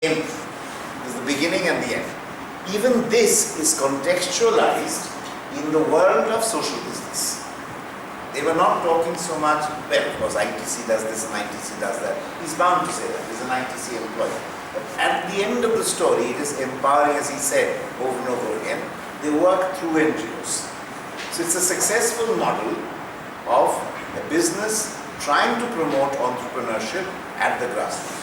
end. There's the beginning and the end. Even this is contextualized in the world of social business. They were not talking so much, well, of course, ITC does this and ITC does that. He's bound to say that. He's an ITC employee. But at the end of the story, it is empowering, as he said over and over again. They work through NGOs. So it's a successful model of a business trying to promote entrepreneurship at the grassroots.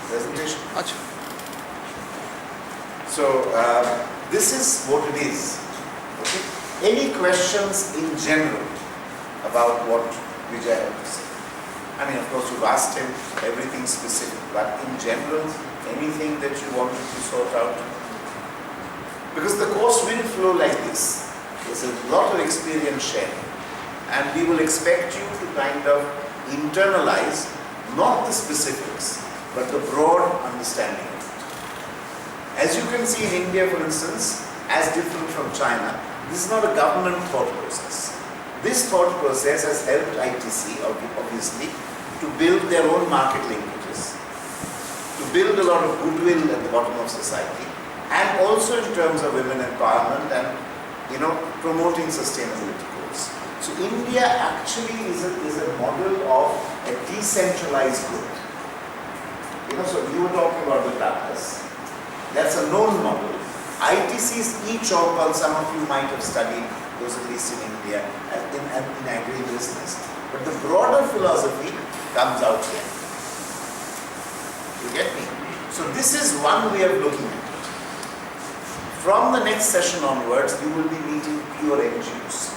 Presentation. So this is what it is. Okay? Any questions in general about what Vijay had to say? I mean, of course, you've asked him everything specific, but in general, anything that you wanted to sort out? Because the course will flow like this. There's a lot of experience sharing, and we will expect you to kind of internalize not the specifics, but the broad understanding of it. As you can see in India, for instance, as different from China, this is not a government thought process. This thought process has helped ITC, obviously, to build their own market linkages, to build a lot of goodwill at the bottom of society, and also in terms of women empowerment and, promoting sustainability goals. So India actually is a model of a decentralized growth. So you were talking about the Tatas. That's a known model. ITC's e-Chopal, some of you might have studied those at least in India, in agri-business. But the broader philosophy comes out here. You get me? So this is one way of looking at it. From the next session onwards, you will be meeting pure NGOs.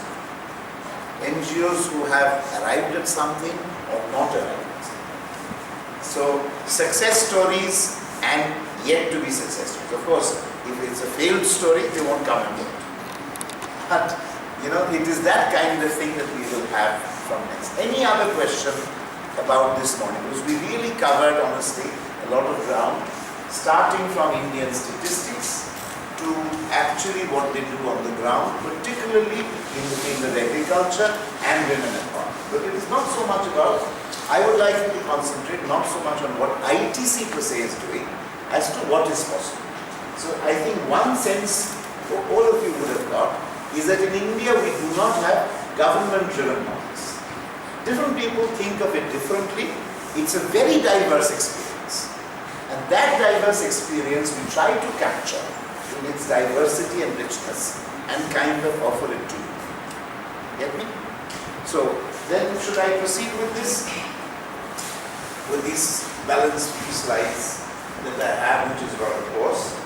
NGOs who have arrived at something or not arrived at something. So success stories and yet to be success stories. Of course, if it's a failed story, they won't come and do it. But, it is that kind of thing that we will have from next. Any other question about this morning? Because we really covered, honestly, a lot of ground, starting from Indian statistics to actually what they do on the ground, particularly in the field of agriculture and women empowerment. But it is not so much about, I would like you to concentrate not so much on what ITC per se is doing, as to what is possible. So I think one sense all of you would have got is that in India we do not have government-driven models. Different people think of it differently. It's a very diverse experience. And that diverse experience we try to capture in its diversity and richness and kind of offer it to you. Get me? So then should I proceed with this? With these balanced few slides that I have, which is about the course.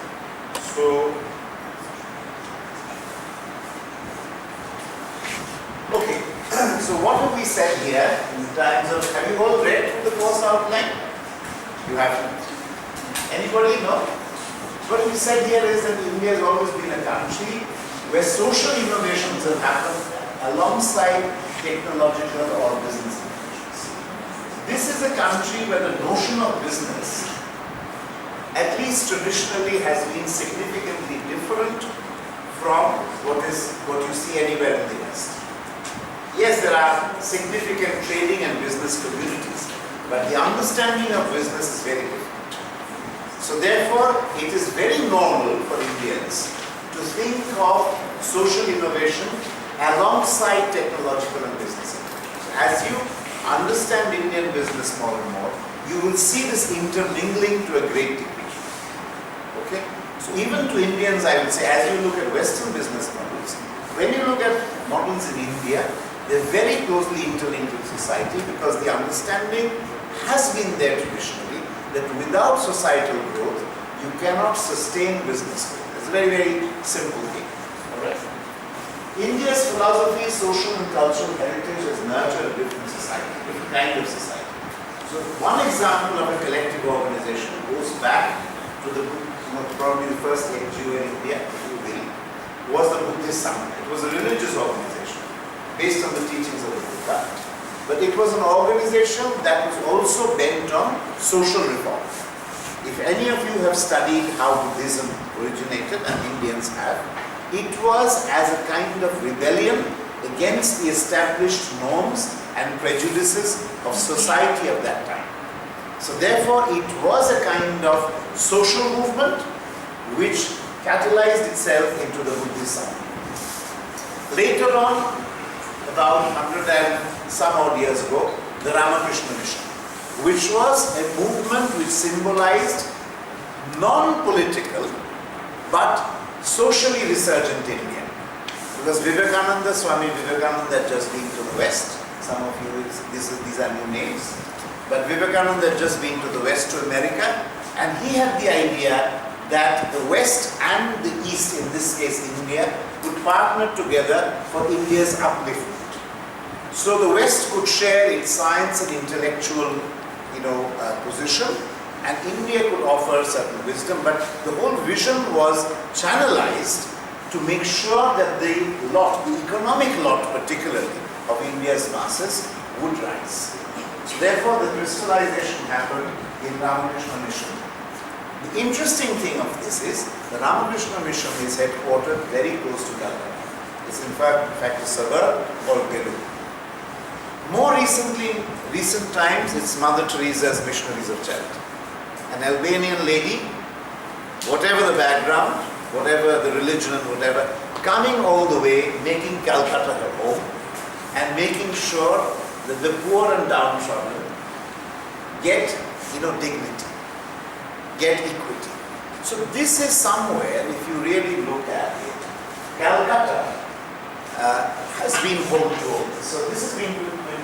So, okay, so what have we said here in terms of, have you all read through the course outline? You haven't. Anybody? No? What we said here is that India has always been a country where social innovations have happened alongside technological or business innovations. This is a country where the notion of business, at least traditionally, has been significantly different from what you see anywhere in the West. Yes, there are significant trading and business communities, but the understanding of business is very different. So therefore, it is very normal for Indians to think of social innovation alongside technological and business innovation. As you understand Indian business more and more, you will see this intermingling to a great degree. Okay? So even to Indians, I would say, as you look at Western business models, when you look at models in India, they're very closely interlinked with society because the understanding has been there traditionally that without societal growth, you cannot sustain business growth. It's a very, very simple thing. Alright? India's philosophy, social and cultural heritage has nurtured a different society, different kind of society. So one example of a collective organization goes back to the probably the first NGO in India, if you will, was the Buddhist Sangha. It was a religious organization based on the teachings of the Buddha. But it was an organization that was also bent on social reform. If any of you have studied how Buddhism originated, and Indians have, it was as a kind of rebellion against the established norms and prejudices of society of that time. So therefore it was a kind of social movement which catalyzed itself into the Buddhism. Later on, about 100 and some odd years ago, the Ramakrishna Mission, which was a movement which symbolized non-political but socially resurgent India. Because Swami Vivekananda had just been to the West. Some of you, these are new names. But Vivekananda had just been to the West, to America, and he had the idea that the West and the East, in this case India, would partner together for India's upliftment. So the West could share its science and intellectual, position, and India could offer certain wisdom, but the whole vision was channelized to make sure that the economic lot particularly, of India's masses would rise. So therefore the crystallization happened in Ramakrishna Mission. The interesting thing of this is the Ramakrishna Mission is headquartered very close to Calcutta. It's in fact a suburb called Peru. More recently, in recent times, it's Mother Teresa's Missionaries of Charity. An Albanian lady, whatever the background, whatever the religion and whatever, coming all the way, making Calcutta her home, and making sure that the poor and downtrodden get, dignity, get equity. So this is somewhere, if you really look at it, Calcutta has been home to all this. So this has been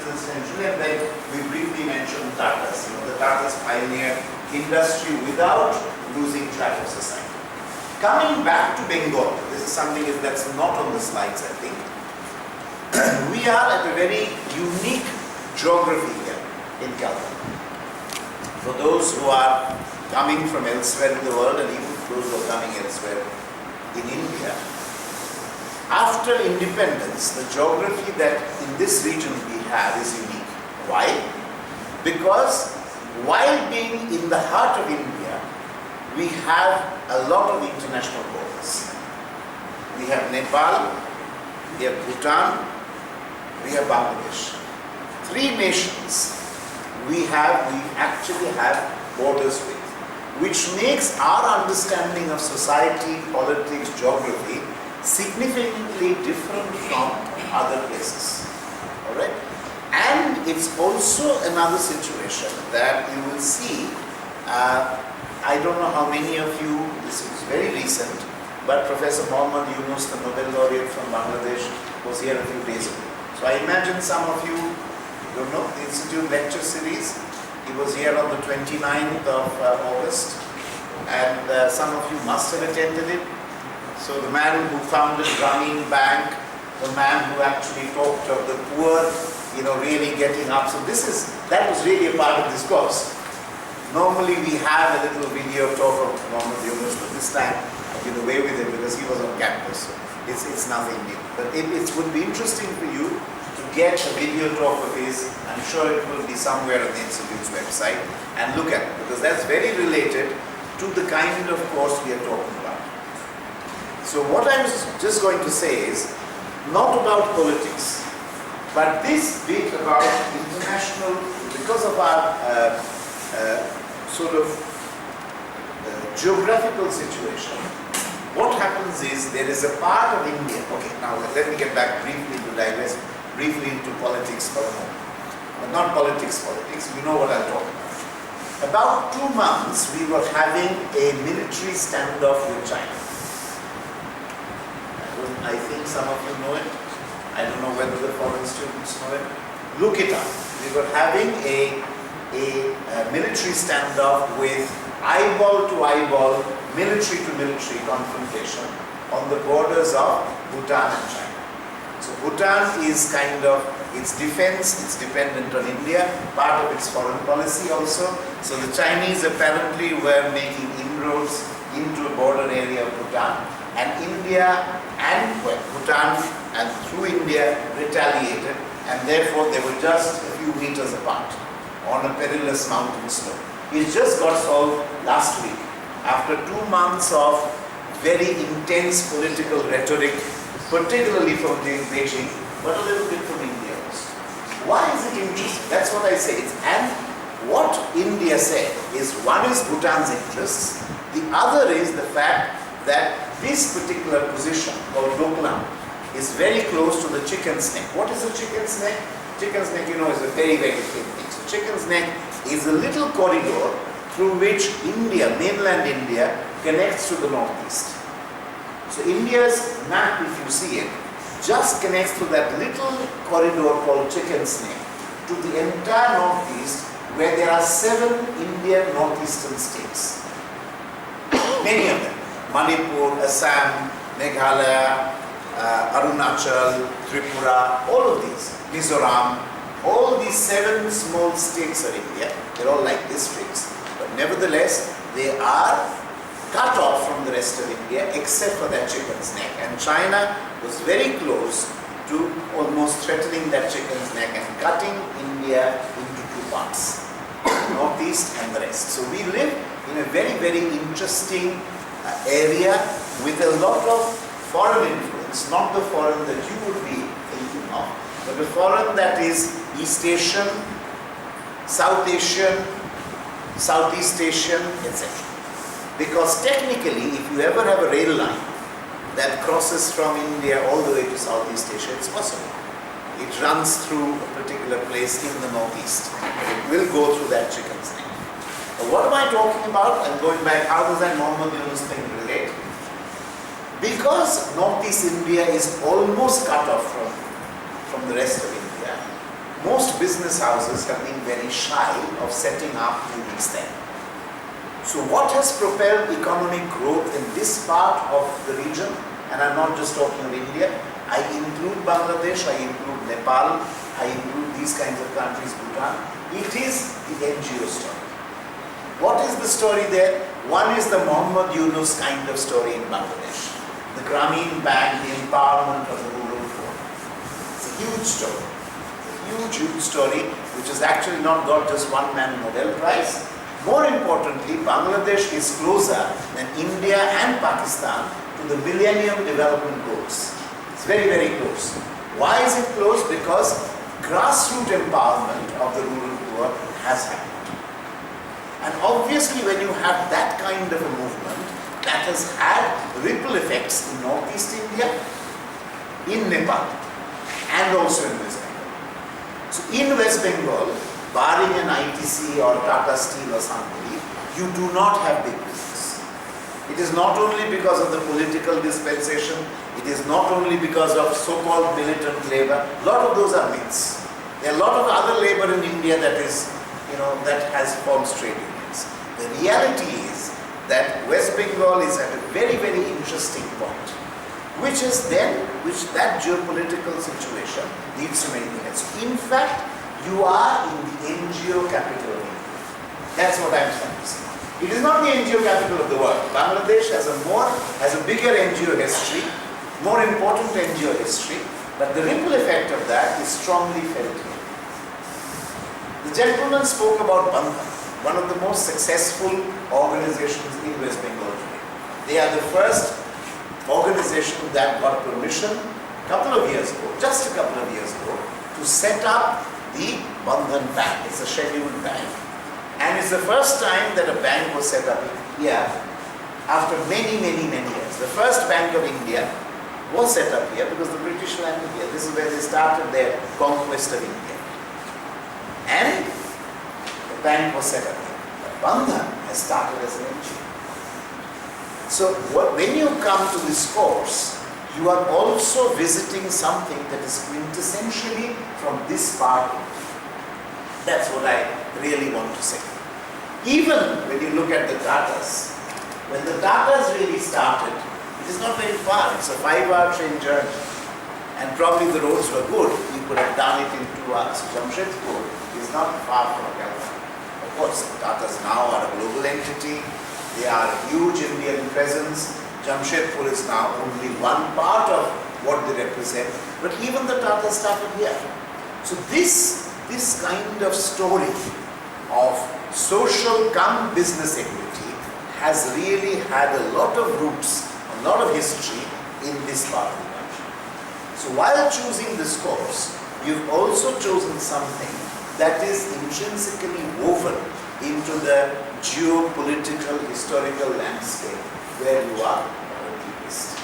quintessential, and then we briefly mentioned Tatas. The Tatas pioneered industry without losing track of society. Coming back to Bengal, this is something that's not on the slides, I think. We are at a very unique geography here in Calcutta. For those who are coming from elsewhere in the world, and even those who are coming elsewhere in India, after independence, the geography that in this region we have is unique. Why? Because while being in the heart of India, we have a lot of international borders. We have Nepal, we have Bhutan, we have Bangladesh. Three nations we actually have borders with, which makes our understanding of society, politics, geography significantly different from other places. Alright? And it's also another situation that you will see, I don't know how many of you, this is very recent, but Professor Mohammad Yunus, the Nobel laureate from Bangladesh, was here a few days ago. So I imagine some of you don't know the Institute lecture series. He was here on the 29th of August, and some of you must have attended it. So the man who founded Grameen Bank, the man who actually talked of the poor, really getting up. So that was really a part of this course. Normally we have a little video talk of Mohammad Yunus, but this time I did away with it because he was on campus. So it's nothing new. But it would be interesting for you to get a video talk of his. I'm sure it will be somewhere on the Institute's website, and look at it, because that's very related to the kind of course we are talking about. So what I was just going to say is not about politics, but this bit about international, because of our geographical situation. What happens is there is a part of India. Okay, now let me get back briefly to digress briefly into politics for a moment. But not politics, we know what I'm talking about. About 2 months we were having a military standoff with China. I think some of you know it. I don't know whether the foreign students know it. Look it up. We were having a military standoff with eyeball to eyeball, military to military confrontation on the borders of Bhutan and China. So Bhutan is kind of, its defense, it's dependent on India, part of its foreign policy also. So the Chinese apparently were making inroads into a border area of Bhutan, and India and Bhutan and through India retaliated, and therefore they were just a few meters apart on a perilous mountain slope. It just got solved last week after 2 months of very intense political rhetoric, particularly from Beijing, but a little bit from India also. Why is it interesting? That's what I say. what India said is, one is Bhutan's interests, the other is the fact that this particular position called Doklam is very close to the chicken's neck. What is a chicken's neck? Chicken's neck, you know, is a very, very thin thing. So chicken's neck is a little corridor through which India, mainland India, connects to the northeast. So India's map, if you see it, just connects to that little corridor called chicken's neck to the entire northeast, where there are 7 Indian northeastern states. Many of them. Manipur, Assam, Meghalaya, Arunachal, Tripura, all of these. Mizoram, all these 7 small states of India, they're all like districts. But nevertheless, they are cut off from the rest of India except for that chicken's neck. And China was very close to almost threatening that chicken's neck and cutting India into 2 parts, northeast and the rest. So we live in a very, very interesting area with a lot of foreign influence, not the foreign that you would be thinking of, but the foreign that is East Asian, South Asian, Southeast Asian, etc. Because technically, if you ever have a rail line that crosses from India all the way to Southeast Asia, it's possible. It runs through a particular place in the northeast. It will go through that chicken's neck. What am I talking about? I'm going back, how does that Muhammad Yunus thing relate? Because northeast India is almost cut off from the rest of India, most business houses have been very shy of setting up units there. So what has propelled economic growth in this part of the region, and I'm not just talking of India, I include Bangladesh, I include Nepal, I include these kinds of countries, Bhutan, it is the NGO story. What is the story there? One is the Muhammad Yunus kind of story in Bangladesh. The Grameen Bank, the empowerment of the rural poor. It's a huge story. A huge, huge story which has actually not got just one man Nobel Prize. More importantly, Bangladesh is closer than India and Pakistan to the Millennium Development Goals. It's very, very close. Why is it close? Because grassroots empowerment of the rural poor has happened. And obviously when you have that kind of a movement, that has had ripple effects in Northeast India, in Nepal, and also in West Bengal. So in West Bengal, barring an ITC or Tata Steel or somebody, you do not have big business. It is not only because of the political dispensation, it is not only because of so-called militant labor. A lot of those are myths. There are a lot of other labor in India that is, that has formed trade unions. The reality is that West Bengal is at a very, very interesting point, which that geopolitical situation leads to many things. In fact, you are in the NGO capital of India. That's what I'm trying to say. It is not the NGO capital of the world. Bangladesh has a bigger NGO history, more important NGO history, but the ripple effect of that is strongly felt here. The gentleman spoke about Bandhan, one of the most successful organizations in West Bengal today. They are the first organization that got permission just a couple of years ago, to set up the Bandhan Bank. It's a scheduled bank. And it's the first time that a bank was set up here after many, many, many years. The first Bank of India was set up here because the British landed here. This is where they started their conquest of India. And the bank was set up here. But Bandhan has started as an NGO. So when you come to this course, you are also visiting something that is quintessentially from this part. That's what I really want to say. Even when you look at the Tatas, when the Tatas really started, it is not very far. It's a 5-hour train journey. And probably the roads were good. You could have done it in 2 hours. Jamshedpur is not far from Calcutta. Of course, the Tatas now are a global entity. They are a huge Indian presence. Jamshedpur is now only one part of what they represent. But even the Tatas started here. So this kind of story of social cum business equity has really had a lot of roots, a lot of history in this part of the country. So while choosing this course, you've also chosen something that is intrinsically woven into the geopolitical, historical landscape where you are currently based.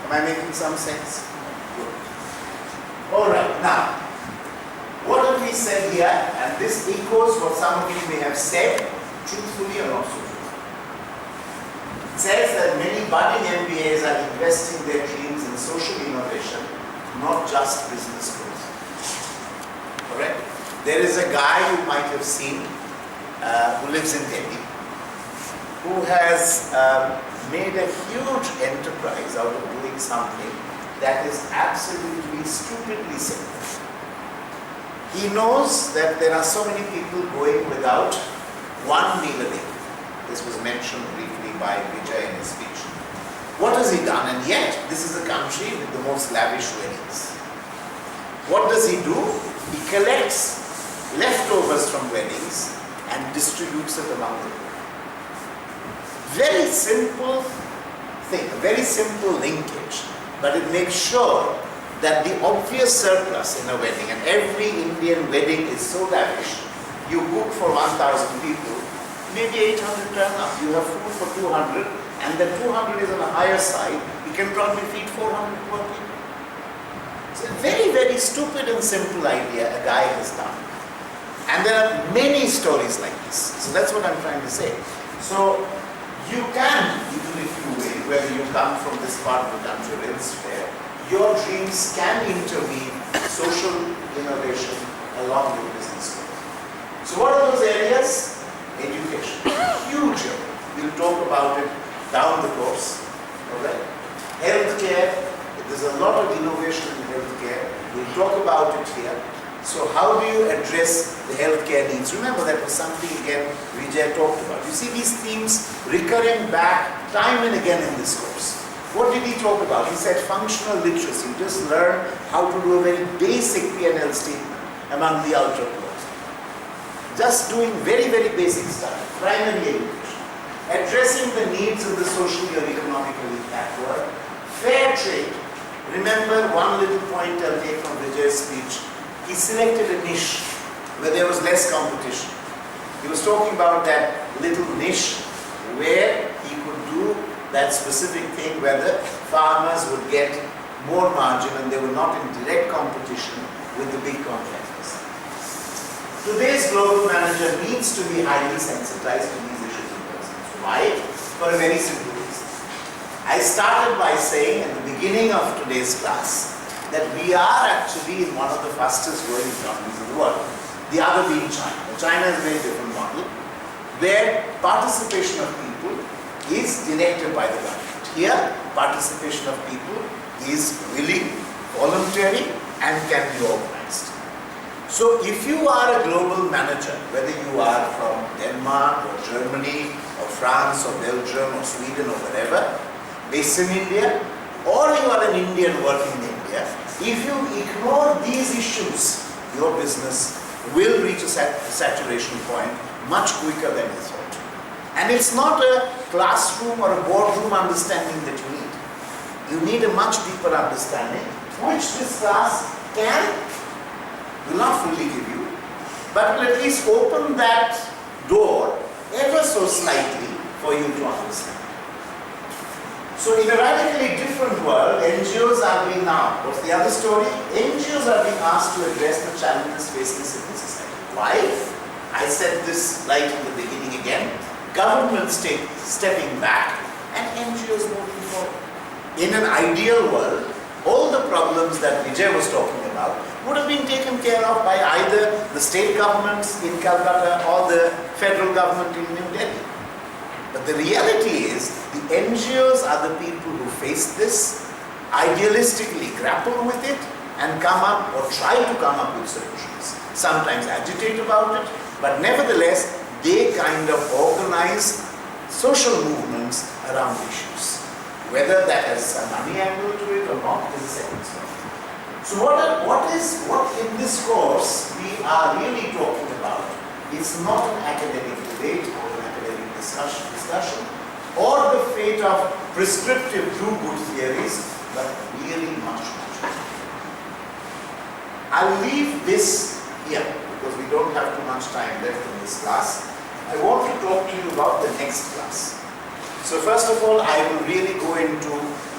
Am I making some sense? Good. All right, now, what have we said here? And this echoes what some of you may have said, truthfully or not so truthfully. It says that many budding MBAs are investing their dreams in social innovation, not just business growth. Correct? There is a guy you might have seen who lives in Delhi, who has made a huge enterprise out of doing something that is absolutely stupidly simple. He knows that there are so many people going without one meal a day. This was mentioned briefly by Vijay in his speech. What has he done? And yet, this is a country with the most lavish weddings. What does he do? He collects leftovers from weddings and distributes it among the poor. Very simple thing, a very simple linkage, but it makes sure that the obvious surplus in a wedding, and every Indian wedding is so lavish, you book for 1,000 people, maybe 800 turn up, you have food for 200, and the 200 is on the higher side, you can probably feed 400 poor people. It's a very, very stupid and simple idea a guy has done. And there are many stories like this. So that's what I'm trying to say. So you can, even if you will, whether you come from this part of the country or elsewhere, your dreams can interweave social innovation along with business growth. So what are those areas? Education. Huge area. We'll talk about it down the course. Alright? Healthcare. There's a lot of innovation in healthcare. We'll talk about it here. So how do you address the healthcare needs? Remember, that was something again Vijay talked about. You see these themes recurring back time and again in this course. What did he talk about? He said functional literacy. Just learn how to do a very basic P&L statement among the ultra poor. Just doing very, very basic stuff. Primary education. Addressing the needs of the socially or economically backward. Fair trade. Remember one little point I'll take from Vijay's speech. He selected a niche where there was less competition. He was talking about that little niche where he could do that specific thing where the farmers would get more margin and they were not in direct competition with the big contractors. Today's global manager needs to be highly sensitized to these issues in person. Why? For a very simple reason. I started by saying at the beginning of today's class that we are actually in one of the fastest growing economies in the world. The other being China. China is a very different model where participation of people is directed by the government. Here, participation of people is willing, voluntary, and can be organized. So if you are a global manager, whether you are from Denmark or Germany or France or Belgium or Sweden or wherever, based in India, or you are an Indian working in India, if you ignore these issues, your business will reach a saturation point much quicker than you thought. And it's not a classroom or a boardroom understanding that you need. You need a much deeper understanding, which this class will not fully give you, but will at least open that door ever so slightly for you to understand. So in a radically different world, NGOs are being now, what's the other story? NGOs are being asked to address the challenges facing civil society. Why? I said this right in the beginning again. Government stepping back and NGOs moving forward. In an ideal world, all the problems that Vijay was talking about would have been taken care of by either the state governments in Calcutta or the federal government in New Delhi. But the reality is, the NGOs are the people who face this, idealistically grapple with it, and come up or try to come up with solutions. Sometimes agitate about it, but nevertheless, they kind of organize social movements around issues. Whether that has a money angle to it or not is a second story. So what in this course we are really talking about is not an academic debate or an academic discussion or the fate of prescriptive do-good theories, but really much more. I'll leave this here. don't have too much time left in this class. I want to talk to you about the next class. So first of all, I will really go into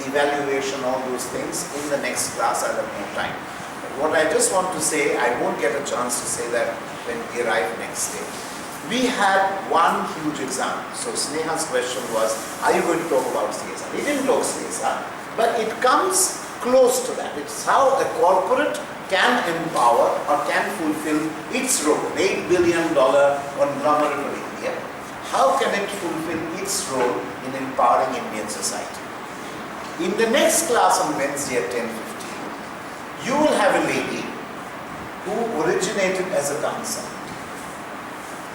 evaluation, all those things in the next class. I'll have more time. But what I just want to say, I won't get a chance to say that when we arrive next day. We had one huge exam. So Sneha's question was, are you going to talk about CSR? We didn't talk CSR, but it comes close to that. It's how a corporate can empower or can fulfill its role. $8 billion conglomerate of India. How can it fulfill its role in empowering Indian society? In the next class on Wednesday at 10:15, you will have a lady who originated as a dancer.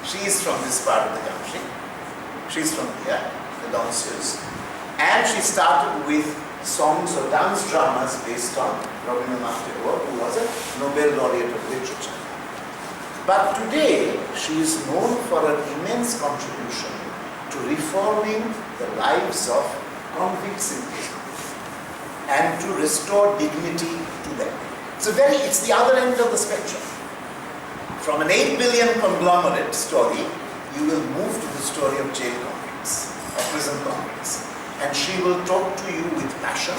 She is from this part of the country. She is from here, the danseuse. And she started with songs or dance dramas based on Rabindranath Tagore, who was a Nobel laureate of literature. But today, she is known for her immense contribution to reforming the lives of convicts in prison and to restore dignity to them. It's the other end of the spectrum. From an 8 billion conglomerate story, you will move to the story of jail convicts, of prison convicts. And she will talk to you with passion.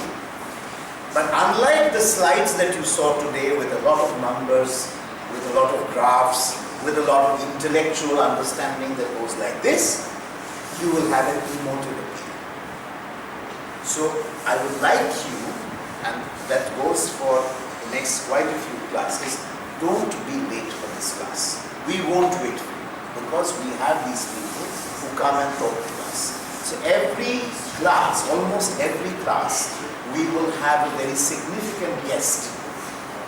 But unlike the slides that you saw today with a lot of numbers, with a lot of graphs, with a lot of intellectual understanding that goes like this, you will have an emotive appeal. So I would like you, and that goes for the next quite a few classes, don't be late for this class. We won't wait for you because we have these people who come and talk to us. So every class, almost every class, we will have a very significant guest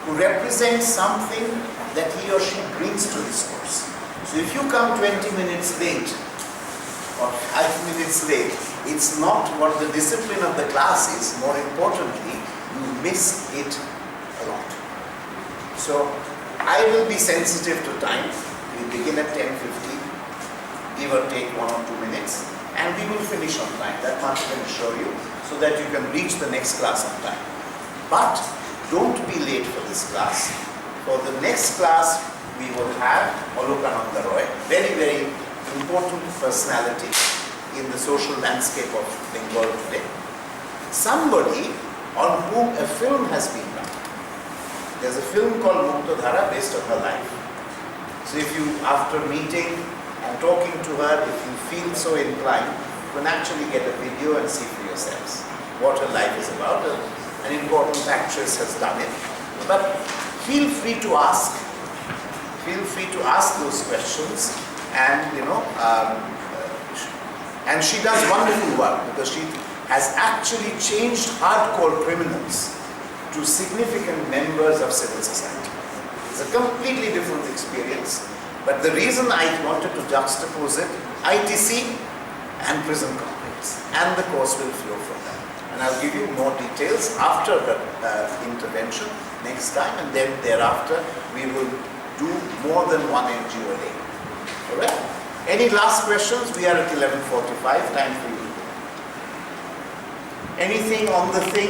who represents something that he or she brings to this course. So if you come 20 minutes late or 5 minutes late, it's not what the discipline of the class is. More importantly, you miss it a lot. So I will be sensitive to time. We begin at 10:15, give or take 1 or 2 minutes, and we will finish on time. That much I can assure you, so that you can reach the next class on time. But don't be late for this class. For the next class, we will have Olokananda Roy, very, very important personality in the social landscape of Bengal today. Somebody on whom a film has been done. There's a film called Muktadhara based on her life. So if you, after meeting and talking to her, if you feel so inclined, you can actually get a video and see for yourselves what her life is about. An important actress has done it. But feel free to ask. Feel free to ask those questions, and and she does wonderful work because she has actually changed hardcore criminals to significant members of civil society. It's a completely different experience, but the reason I wanted to juxtapose it, ITC and prison convicts, and the course will flow from that. And I'll give you more details after the intervention next time, and then thereafter we will do more than one NGO a day. Alright? Any last questions? We are at 11:45, time for you. Anything on the thing?